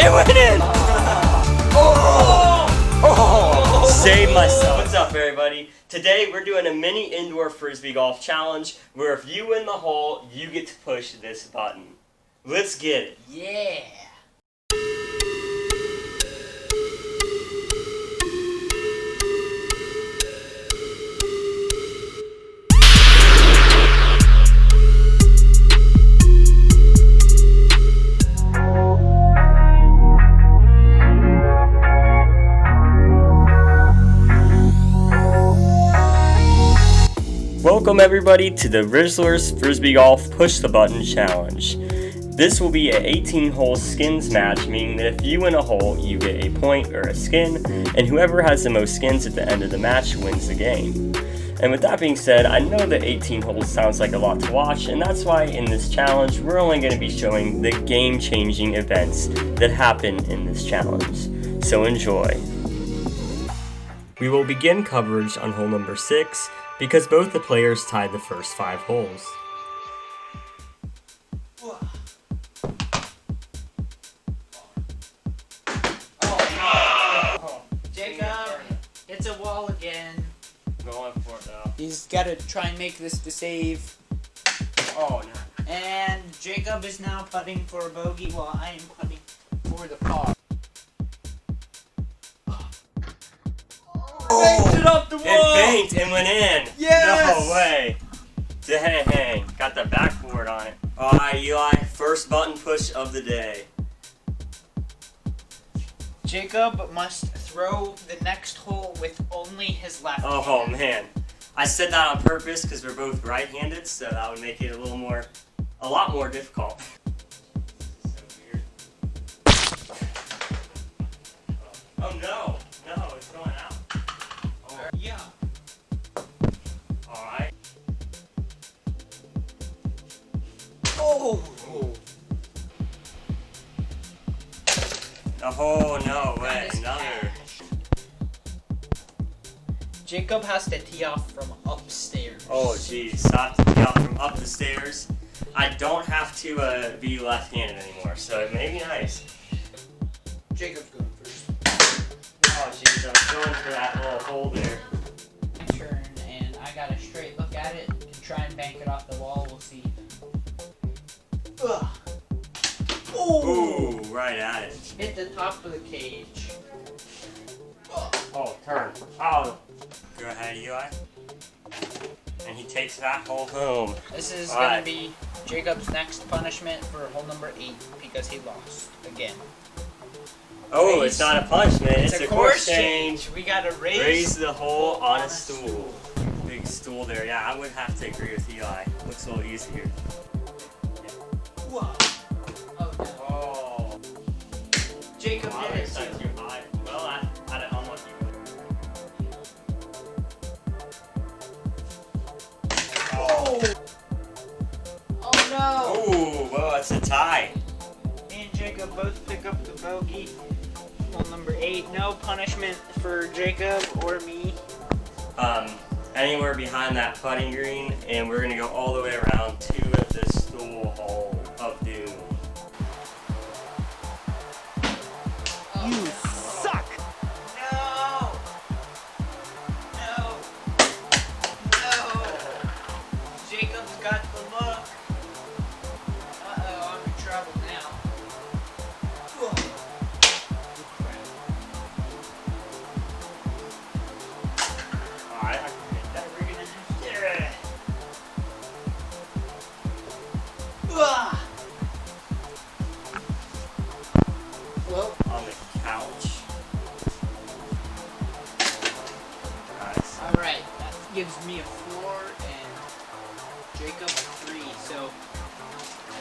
It went in! Oh! Save myself. What's up, everybody? Today we're doing a mini indoor frisbee golf challenge where if you win the hole, you get to push this button. Let's get it. Yeah! Welcome everybody to the Rizlers Frisbee Golf Push the Button Challenge. This will be an 18-hole skins match, meaning that if you win a hole, you get a point or a skin, and whoever has the most skins at the end of the match wins the game. And with that being said, I know that 18 holes sounds like a lot to watch, and that's why in this challenge, we're only going to be showing the game-changing events that happen in this challenge. So enjoy. We will begin coverage on hole number 6, because both the players tied the first 5 holes. Jacob, it's a wall again. Going for it now. He's got to try and make this to save. Oh no. And Jacob is now putting for a bogey while I am putting for the par. Oh, it off the wall! It banked and went in. Yes! No way. Dang. Got the backboard on it. Alright, Eli. First button push of the day. Jacob must throw the next hole with only his left hand. Oh man. I said that on purpose because we're both right-handed, so that would make it a lot more difficult. So weird. Oh no. No, it's going out. Oh. Yeah. Alright. Oh! Oh, no way. Another. Jacob has to tee off from upstairs. Oh, geez. I have to be out from up the stairs. I don't have to be left-handed anymore, so it may be nice. Jacob's going first. Oh, jeez. I'm going for that little hole there. My turn, and I got a straight look at it and try and bank it off the wall. We'll see. Ugh. Ooh, right at it. Hit the top of the cage. Oh, turn. Oh. Go ahead, Eli. And he takes that hole home. This is All going right. to be Jacob's next punishment for hole number 8 because he lost again. Oh, it's not a punishment. It's a course change. We got to Raise the hole on a stool. Big stool there. Yeah, I would have to agree with Eli. Looks a little easier. Whoa. Oh, no. Oh. Jacob Wow, did it that's too. too high. Well, I had it unlucky. Oh. Oh, no. Oh, well, it's a tie. Me and Jacob both pick up the bogey. Hole number 8. No punishment for Jacob or me. Anywhere behind that putting green, and we're gonna go all the way around to the stool hole of doom. You suck! No! No! No! Jacob's got the look. Uh-oh, I'm in trouble now. Alright, I can hit that. We're gonna have to... Well, On the couch. Nice. alright, that gives me a 4 and Jacob a 3. So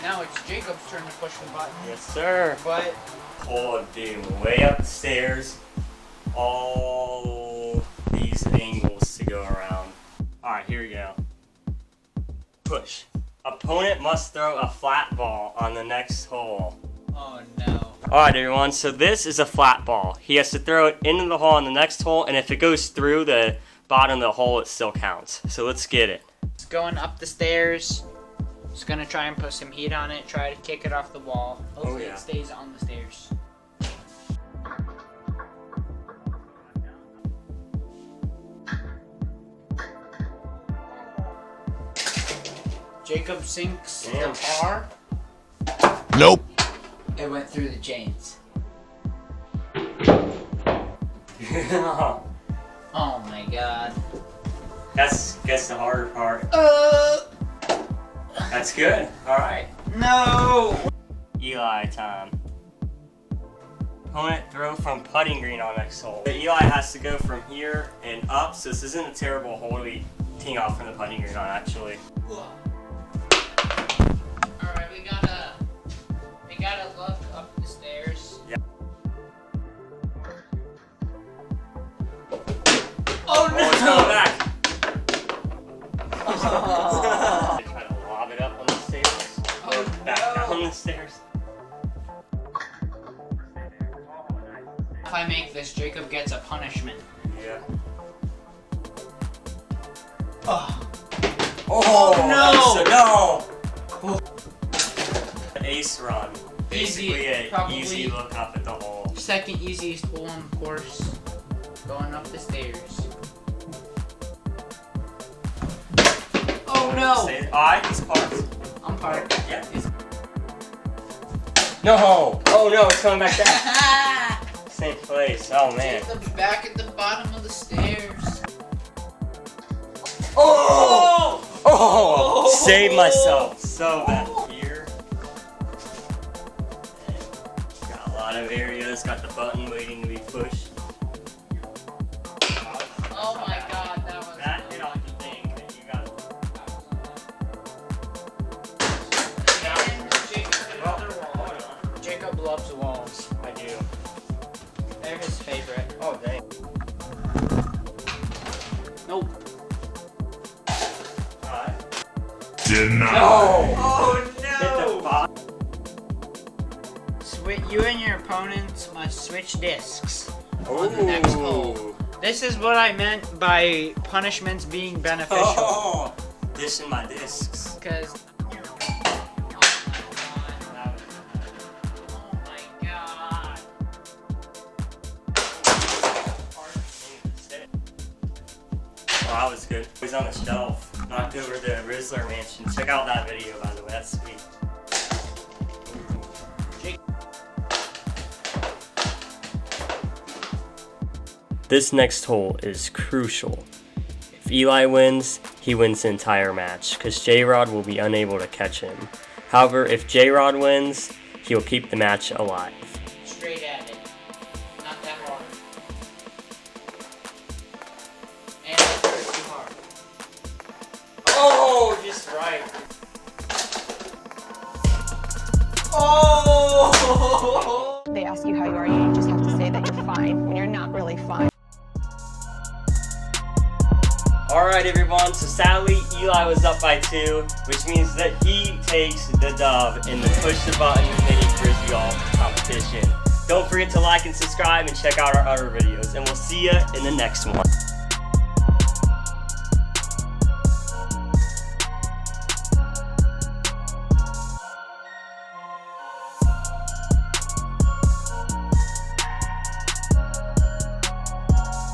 now it's Jacob's turn to push the button. Yes, sir. But Hole of doom. Way upstairs. All these angles to go around. Alright, here we go. Push. Opponent must throw a flat ball on the next hole. oh no. Alright everyone, so this is a flat ball. He has to throw it into the hole on the next hole, and if it goes through the bottom of the hole, it still counts. So let's get it. It's going up the stairs. Just gonna try and put some heat on it, try to kick it off the wall. Hopefully yeah. it stays on the stairs. Jacob sinks Damn. the bar. Nope. It went through the chains. Oh my god. That's the harder part. That's good. All right. No! Eli time. Opponent throw from putting green on next hole. But Eli has to go from here and up, so this isn't a terrible hole to be teeing off from the putting green on, actually. Alright, we gotta look up the stairs. Yeah. Oh no! Oh, it's going back. Try to lob it up on the stairs. Oh, Back no. down the stairs. If I make this, Jacob gets a punishment. Yeah. Oh, Oh no! no! Ace run. Basically an probably easy look up at the hole. second easiest hole on the course. Going up the stairs. Oh no! Alright, he's parked. I'm parked. Yeah. No! Oh no, it's coming back down. Same place. Oh man. Jacob's back at the bottom of the stairs. Oh! Oh! Saved myself so bad. Here. Got a lot of areas. Got the button waiting to be pushed. Oh my god, that was That hit off the thing. And you got. And Jacob hit another wall. Hold on. Jacob loves walls. I do. They're his favorite. Oh dang. Nope. Alright. Denied. Oh Hit the bottom. You and your opponents must switch discs on the Ooh. next hole. This is what I meant by punishments being beneficial. Oh, dishing my discs. Because. Oh my god. Oh, that was good. He's on the shelf. Knocked over the Rizler mansion. Check out that video, by the way. That's sweet. This next hole is crucial. If Eli wins, he wins the entire match, because Jrod will be unable to catch him. However, if Jrod wins, he will keep the match alive. Straight at it. Not that hard. And it's too hard. Oh, just right. Oh! They ask you how you are, you just have to say that you're fine when you're not really fine. Alright everyone, so sadly Eli was up by 2, which means that he takes the dub in the push the button mini frisbee golf competition. Don't forget to like and subscribe and check out our other videos, and we'll see you in the next one.